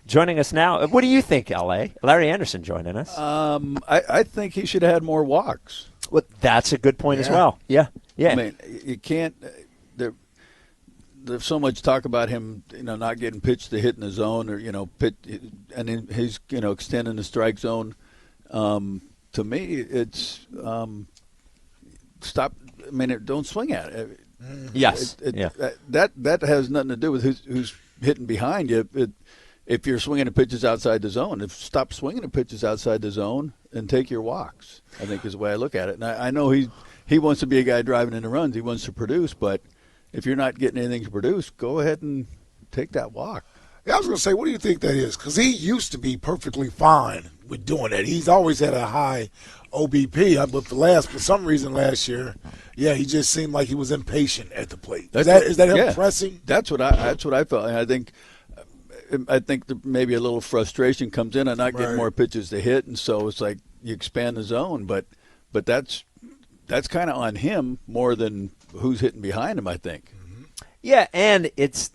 joining us now. What do you think, L.A.? Larry Andersen joining us. I think he should have had more walks. Well, that's a good point as well. Yeah. I mean, you can't. There's so much talk about him, not getting pitched to hit in the zone, or and then he's extending the strike zone. To me, it's stop. I mean, don't swing at it. Yes. That has nothing to do with who's hitting behind you. If you're swinging at pitches outside the zone, stop swinging at pitches outside the zone and take your walks, I think is the way I look at it. And I know he wants to be a guy driving into runs. He wants to produce, but if you're not getting anything to produce, go ahead and take that walk. Yeah, I was going to say, what do you think that is? Because he used to be perfectly fine with doing that. He's always had a high OBP, but for some reason last year, he just seemed like he was impatient at the plate. Is that him pressing? That's what I felt. And I think maybe a little frustration comes in and not getting more pitches to hit, and so it's like you expand the zone, but that's kind of on him more than who's hitting behind him, I think. Yeah, and it's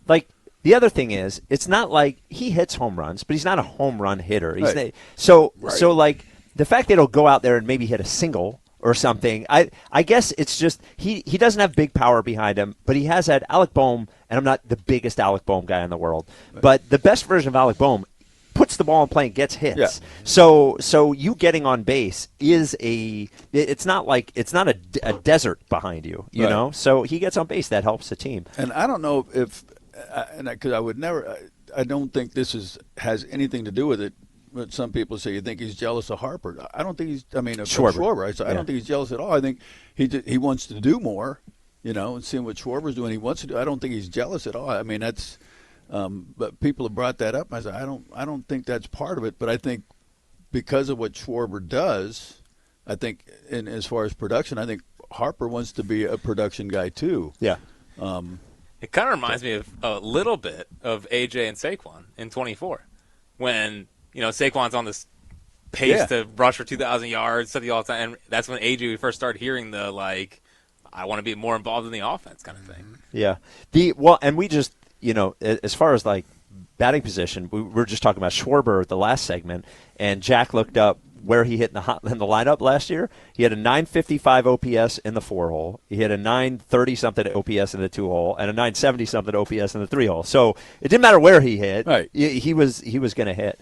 like the other thing is it's not like he hits home runs, but he's not a home run hitter. So like the fact that he'll go out there and maybe hit a single or something, I guess it's just he doesn't have big power behind him, but he has had Alec Boehm, and I'm not the biggest Alec Boehm guy in the world, but the best version of Alec Boehm puts the ball in play and gets hits. Yeah. So you getting on base is it's not a desert behind you, you know? So he gets on base, that helps the team. And I don't know if because I would never I don't think this has anything to do with it. But some people say you think he's jealous of Harper. I don't think he's. I mean, of Schwarber. I don't think he's jealous at all. I think he wants to do more, and seeing what Schwarber's doing, he wants to do. I don't think he's jealous at all. I mean, that's. But people have brought that up. I said I don't think that's part of it. But I think because of what Schwarber does, I think as far as production, I think Harper wants to be a production guy too. Yeah. It kind of reminds me of a little bit of AJ and Saquon in 24 when. Saquon's on this pace to rush for 2,000 yards, study all the time. And that's when AJ, we first started hearing the, I want to be more involved in the offense kind of thing. Yeah. And we just, as far as, batting position, we were just talking about Schwarber at the last segment, and Jack looked up where he hit in the lineup last year. He had a 955 OPS in the 4-hole. He had a 930-something OPS in the 2-hole and a 970-something OPS in the 3-hole. So it didn't matter where he hit. Right. He was going to hit.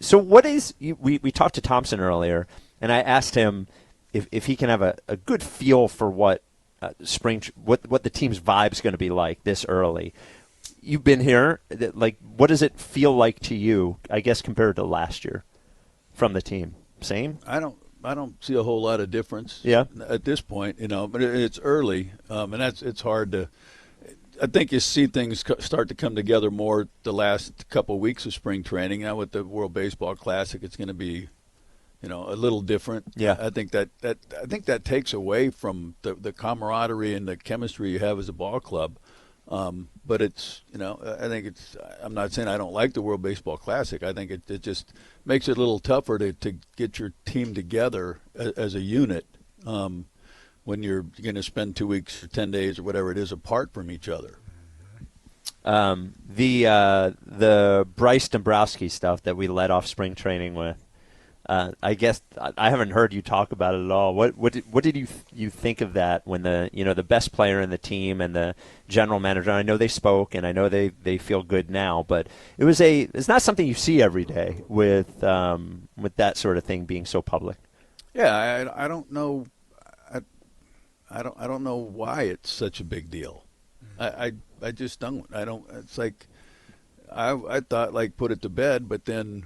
So what is – we talked to Thompson earlier, and I asked him if he can have a good feel for what what the team's vibe is going to be like this early. You've been here. What does it feel like to you, I guess, compared to last year? From the team, same. I don't see a whole lot of difference. Yeah. At this point, but it's early, and it's hard to. I think you see things start to come together more the last couple of weeks of spring training. Now with the World Baseball Classic, it's going to be, a little different. Yeah. I think that takes away from the camaraderie and the chemistry you have as a ball club. But it's, I think it's, I'm not saying I don't like the World Baseball Classic. I think it just makes it a little tougher to get your team together as a unit when you're going to spend 2 weeks or 10 days or whatever it is apart from each other. The Bryce Dombrowski stuff that we led off spring training with, I guess I haven't heard you talk about it at all. What did you think of that when the best player in the team and the general manager? I know they spoke and I know they feel good now, but it's not something you see every day with that sort of thing being so public. Yeah, I don't know. I don't know why it's such a big deal. I just don't. I don't. It's like I thought put it to bed, but then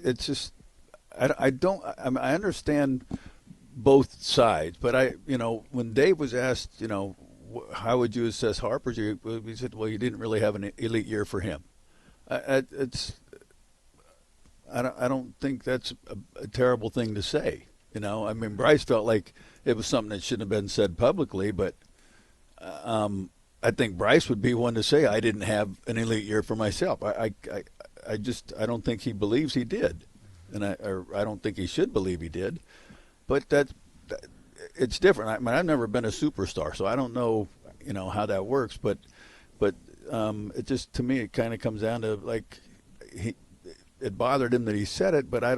it's just I understand both sides, but when Dave was asked, how would you assess Harper's year, he said, well, you didn't really have an elite year for him. I don't think that's a terrible thing to say. I mean, Bryce felt like it was something that shouldn't have been said publicly, but I think Bryce would be one to say I didn't have an elite year for myself. I don't think he believes he did, and I don't think he should believe he did. But it's different. I mean, I've never been a superstar, so I don't know. how that works, but it just, to me, it kind of comes down to like it bothered him that he said it, but I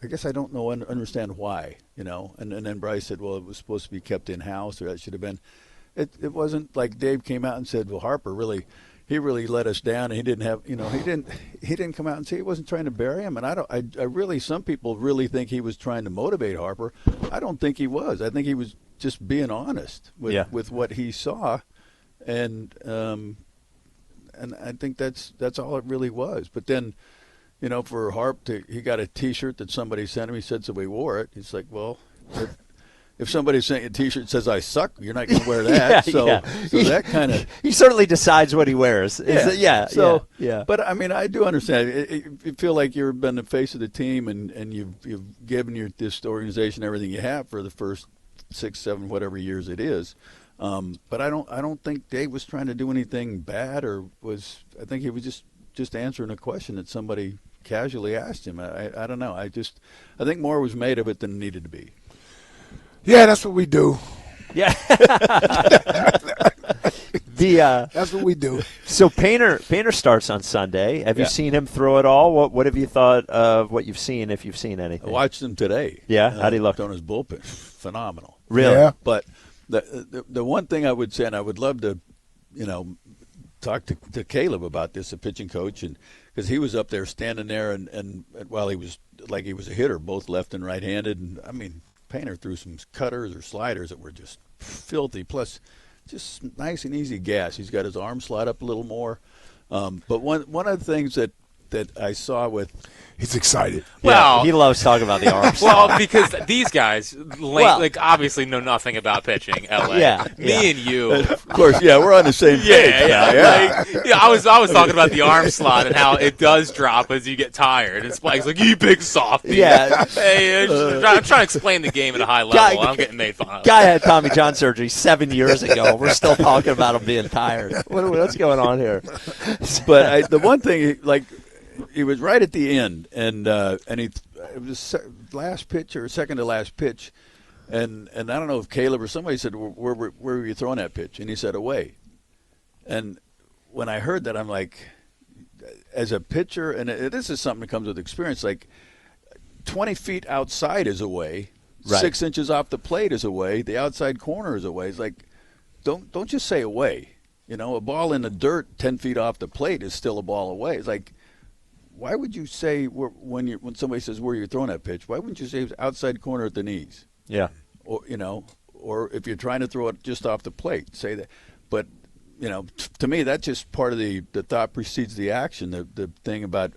guess I don't understand why, and then Bryce said, well, it was supposed to be kept in house, or that should have been. It wasn't like Dave came out and said, well, Harper really let us down, and he didn't have, he didn't come out and say he wasn't trying to bury him. And I really, some people really think he was trying to motivate Harper. I don't think he was. I think he was just being honest with what he saw, and I think that's all it really was. But then, for Harp he got a T-shirt that somebody sent him. He said somebody wore it. He's like, well, if somebody sent you a T-shirt that says "I suck," you're not going to wear that. So that kind of he certainly decides what he wears. But I mean, I do understand. You feel like you've been the face of the team, and you've given this organization everything you have for the first 6, 7, whatever years it is. But I don't think Dave was trying to do anything bad, or was. I think he was just answering a question that somebody casually asked him. I don't know. I think more was made of it than needed to be. Yeah, that's what we do. Yeah. That's what we do. So Painter starts on Sunday. Have you seen him throw it all? What have you thought of what you've seen, if you've seen anything? I watched him today. Yeah? How'd he look? On his bullpen. Phenomenal. Really? Yeah. But the one thing I would say, and I would love to, talk to Caleb about this, the pitching coach, and because he was up there standing there, and while he was like he was a hitter, both left and right-handed, and I mean, Painter threw some cutters or sliders that were just filthy, plus just nice and easy gas. He's got his arm slide up a little more. But one of the things that I saw with – he's excited. Well, he loves talking about the arms. Well, because these guys obviously know nothing about pitching. LA, me and you, of course, we're on the same page. I was talking about the arm slot and how it does drop as you get tired. And Spike's like, "You big softy." Yeah, hey, I'm trying to explain the game at a high level. I'm getting made fun of. Guy had Tommy John surgery 7 years ago. We're still talking about him being tired. What's going on here? But the one thing, he was right at the end, and it was last pitch or second to last pitch, and I don't know if Caleb or somebody said, where were you throwing that pitch? And he said, away. And when I heard that, I'm like, as a pitcher, and this is something that comes with experience, like 20 feet outside is away, right. 6 inches off the plate is away, the outside corner is away. It's like, don't just say away. A ball in the dirt 10 feet off the plate is still a ball away. It's like, why would you say when somebody says where you're throwing that pitch? Why wouldn't you say it's outside corner at the knees? Yeah. Or if you're trying to throw it just off the plate, say that. But to me, that's just part of the thought precedes the action. The thing about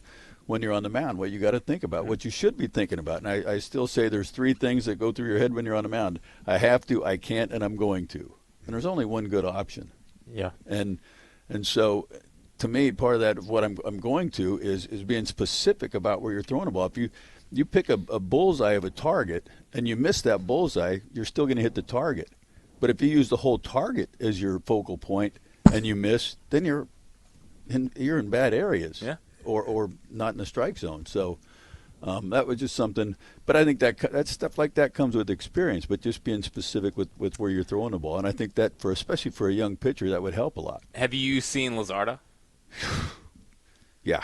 when you're on the mound, what you got to think about, what you should be thinking about. And I still say there's 3 things that go through your head when you're on the mound: I have to, I can't, and I'm going to. And there's only one good option. Yeah. And so. To me, part of that of what I'm going to is being specific about where you're throwing a ball. If you pick a bullseye of a target and you miss that bullseye, you're still going to hit the target. But if you use the whole target as your focal point and you miss, then you're in bad areas, or not in the strike zone. So that was just something. But I think that stuff like that comes with experience. But just being specific with where you're throwing the ball, and I think that especially for a young pitcher, that would help a lot. Have you seen Luzardo? Yeah.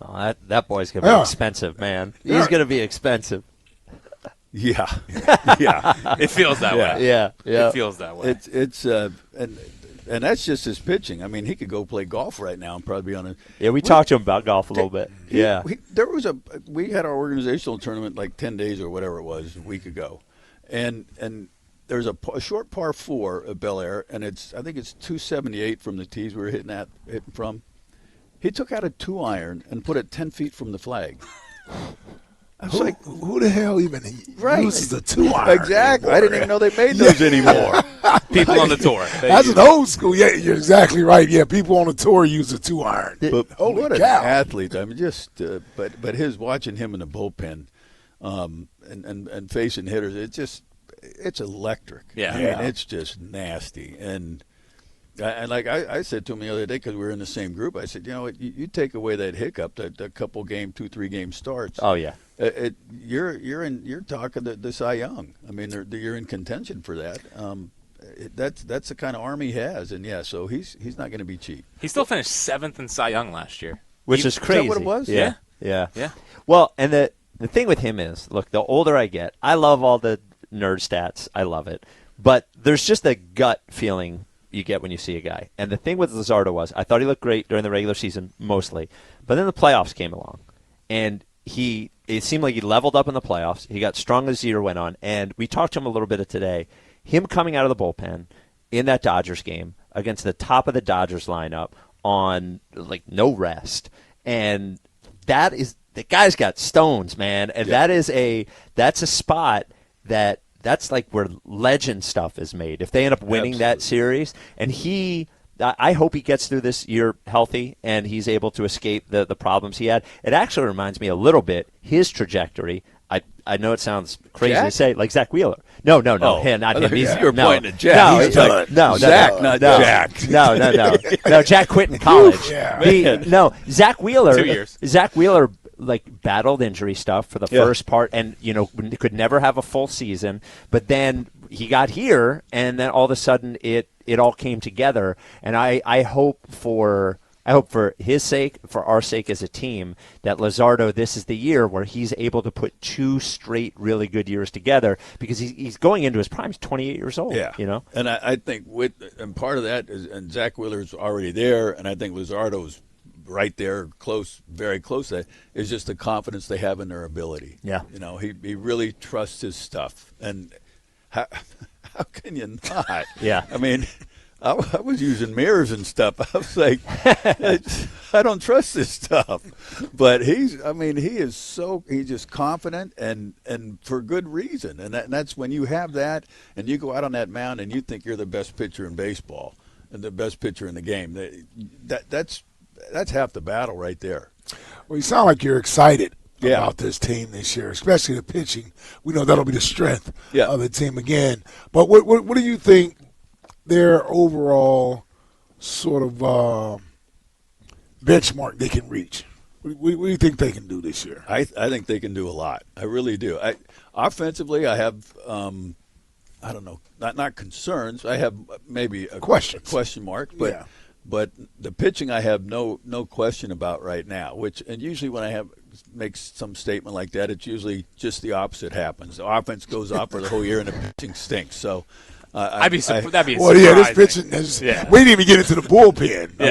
Oh, that boy's going to be expensive, man. He's going to be expensive. Yeah. It feels that way. Yeah. It feels that way. It's and that's just his pitching. I mean, he could go play golf right now and probably be on a. Yeah, we talked to him about golf a little bit. We had our organizational tournament like 10 days or whatever it was a week ago, and there's a short par 4 at Bel Air, and I think it's 278 from the tees we were hitting from. He took out a 2-iron and put it 10 feet from the flag. I was like, who the hell even uses a 2-iron? Exactly. I didn't even know they made those anymore. People on the tour. That's an old school. Yeah, you're exactly right. Yeah, people on the tour use a 2-iron. But what an athlete! I mean, but watching him in the bullpen, and facing hitters, it's electric. Yeah. I mean, it's just nasty. And like I said to him the other day, because we were in the same group, I said, you take away that hiccup, that couple game, 2-3 game starts. Oh yeah. You're talking the Cy Young. I mean, you're in contention for that. that's the kind of arm he has, and so he's not going to be cheap. He still finished 7th in Cy Young last year, which is crazy. Is that what it was? Yeah. Well, and the thing with him is, look, the older I get, I love all the nerd stats. I love it, but there's just a gut feeling you get when you see a guy. And the thing with Luzardo was, I thought he looked great during the regular season mostly, but then the playoffs came along, and it seemed like he leveled up in the playoffs. He got strong as the year went on, and we talked to him a little bit today. Him coming out of the bullpen in that Dodgers game against the top of the Dodgers lineup on no rest, and that is the guy's got stones, man, and that's a spot that's like where legend stuff is made. If they end up winning that series, and I hope he gets through this year healthy and he's able to escape the problems he had. It actually reminds me a little bit, his trajectory. I know it sounds crazy to say, like Zach Wheeler. No, not him. You're pointing at Jack. Zach, not Jack. No, Jack quit in college. Zach Wheeler. 2 years. Zach Wheeler battled injury stuff for the first part, and could never have a full season. But then he got here, and then all of a sudden it all came together. And I hope for his sake, for our sake as a team, that Luzardo, this is the year where he's able to put 2 straight really good years together, because he's going into his prime. He's 28 years old. Yeah. And I think and part of that is, and Zach Wheeler's already there, and I think Luzardo's right there, very close to that, is just the confidence they have in their ability. Yeah. He really trusts his stuff. And how can you not? Yeah. I mean, I was using mirrors and stuff. I was like, I don't trust this stuff. But he's just confident, and for good reason. And that's when you have that, and you go out on that mound and you think you're the best pitcher in baseball and the best pitcher in the game. That's half the battle right there. Well, you sound like you're excited about this team this year, especially the pitching. We know that'll be the strength of the team again. But what do you think their overall sort of benchmark they can reach? What do you think they can do this year? I think they can do a lot. I really do. Offensively, I have I don't know, not concerns. I have maybe a question mark, but but the pitching I have no question about right now. And usually when I make some statement like that, it's usually just the opposite happens. The offense goes up for the whole year and the pitching stinks. So. That'd be surprising. This pitching we didn't even get into the bullpen. We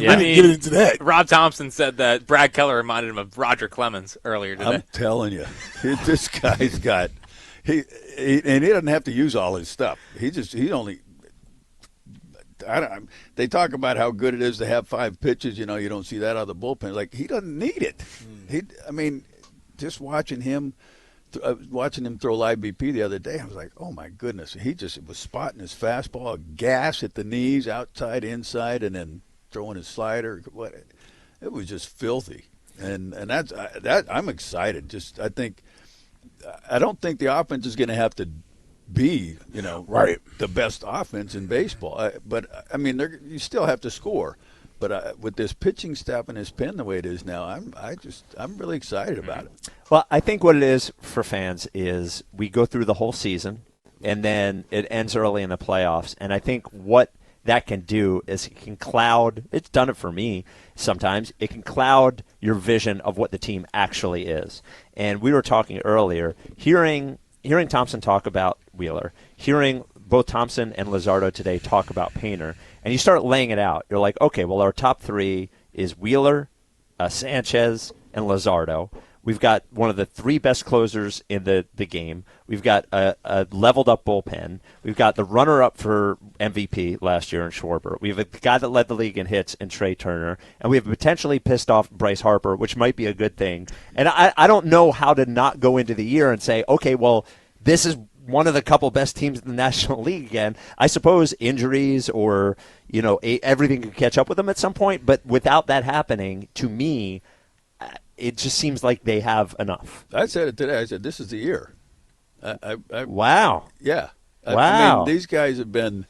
didn't get into that. Rob Thompson said that Brad Keller reminded him of Roger Clemens earlier today. I'm telling you, this guy's got and he doesn't have to use all his stuff. They talk about how good it is to have 5 pitches. You don't see that out of the bullpen. Like, he doesn't need it. Just watching him. Watching him throw live BP the other day, I was like, oh, my goodness. He just was spotting his fastball, gas at the knees, outside, inside, and then throwing his slider. It was just filthy. And that's I'm excited. I don't think the offense is going to have to be, the best offense in baseball. But, you still have to score. But with this pitching staff and his pen the way it is now, I'm really excited about it. Well, I think what it is for fans is we go through the whole season, and then it ends early in the playoffs. And I think what that can do is it can cloud – it's done it for me sometimes. It can cloud your vision of what the team actually is. And we were talking earlier, hearing Thompson talk about Wheeler, hearing both Thompson and Luzardo today talk about Painter, and you start laying it out. You're like, okay, well, our top 3 is Wheeler, Sanchez, and Luzardo. We've got one of the 3 best closers in the game. We've got a leveled-up bullpen. We've got the runner-up for MVP last year in Schwarber. We have a guy that led the league in hits in Trey Turner. And we have a potentially pissed-off Bryce Harper, which might be a good thing. And I don't know how to not go into the year and say, okay, well, this is one of the couple best teams in the National League again. I suppose injuries or, everything could catch up with them at some point. But without that happening, to me, it just seems like they have enough. I said it today. I said, this is the year. Wow. Yeah. Wow. These guys have been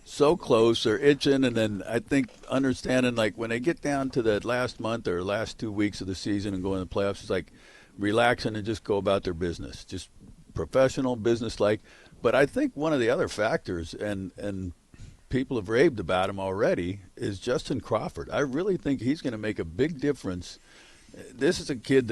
so close. They're itching. And then I think understanding, like, when they get down to that last month or last 2 weeks of the season and go in the playoffs, it's like relaxing and just go about their business. Just professional, business-like. But I think one of the other factors, and people have raved about him already, is Justin Crawford. I really think he's going to make a big difference. This is a kid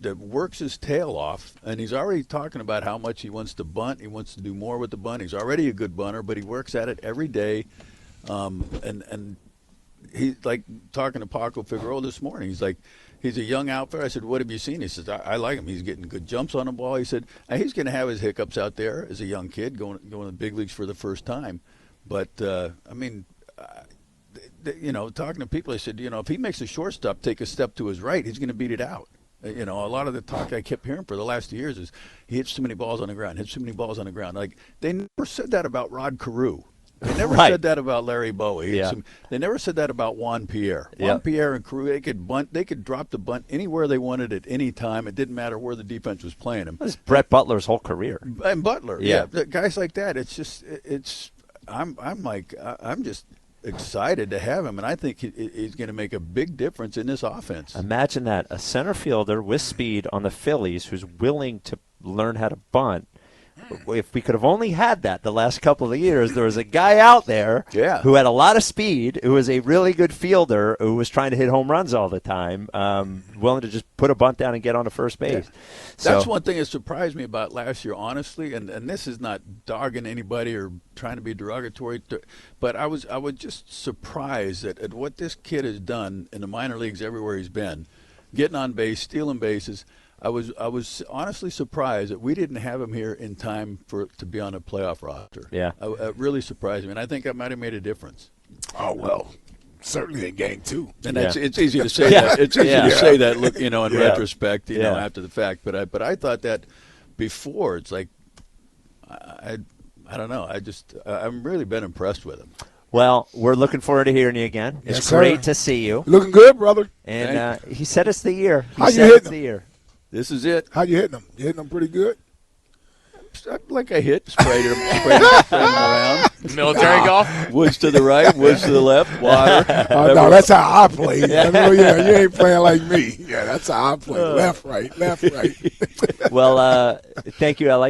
that works his tail off, and he's already talking about how much he wants to bunt. He wants to do more with the bunt. He's already a good bunter, but he works at it every day. And he's like talking to Paco Figueroa this morning. He's like, he's a young outfielder. I said, what have you seen? He says, I like him. He's getting good jumps on the ball. He said, he's going to have his hiccups out there as a young kid going to the big leagues for the first time. But, talking to people, I said, if he makes a shortstop take a step to his right, he's going to beat it out. A lot of the talk I kept hearing for the last 2 years is he hits too many balls on the ground, Like, they never said that about Rod Carew. They never said that about Larry Bowie. Yeah. They never said that about Juan Pierre. Juan Pierre and Carew, they could bunt. They could drop the bunt anywhere they wanted at any time. It didn't matter where the defense was playing him. That's Brett Butler's whole career. And Butler, guys like that. I'm just excited to have him, and I think he's going to make a big difference in this offense. Imagine that, a center fielder with speed on the Phillies who's willing to learn how to bunt. If we could have only had that the last couple of years, there was a guy out there who had a lot of speed, who was a really good fielder, who was trying to hit home runs all the time, willing to just put a bunt down and get on to first base. Yeah. That's one thing that surprised me about last year, honestly, and this is not dogging anybody or trying to be derogatory, but I was just surprised at what this kid has done in the minor leagues everywhere he's been, getting on base, stealing bases. I was honestly surprised that we didn't have him here in time to be on a playoff roster. Yeah. It really surprised me, and I think that might have made a difference. Oh, well, certainly in game 2. And it's easy to say that. It's easy to say that, look, in retrospect, after the fact. But I thought that before. It's like, I don't know. I've really been impressed with him. Well, we're looking forward to hearing you again. It's great to see you. Looking good, brother. And he said it's the year. How you hitting him? This is it. How you hitting them? You hitting them pretty good? Like I hit, sprayed them around. Military golf? Woods to the right, woods to the left, water. No, that's how I play. You ain't playing like me. Yeah, that's how I play. Left, right, left, right. Well, thank you. I like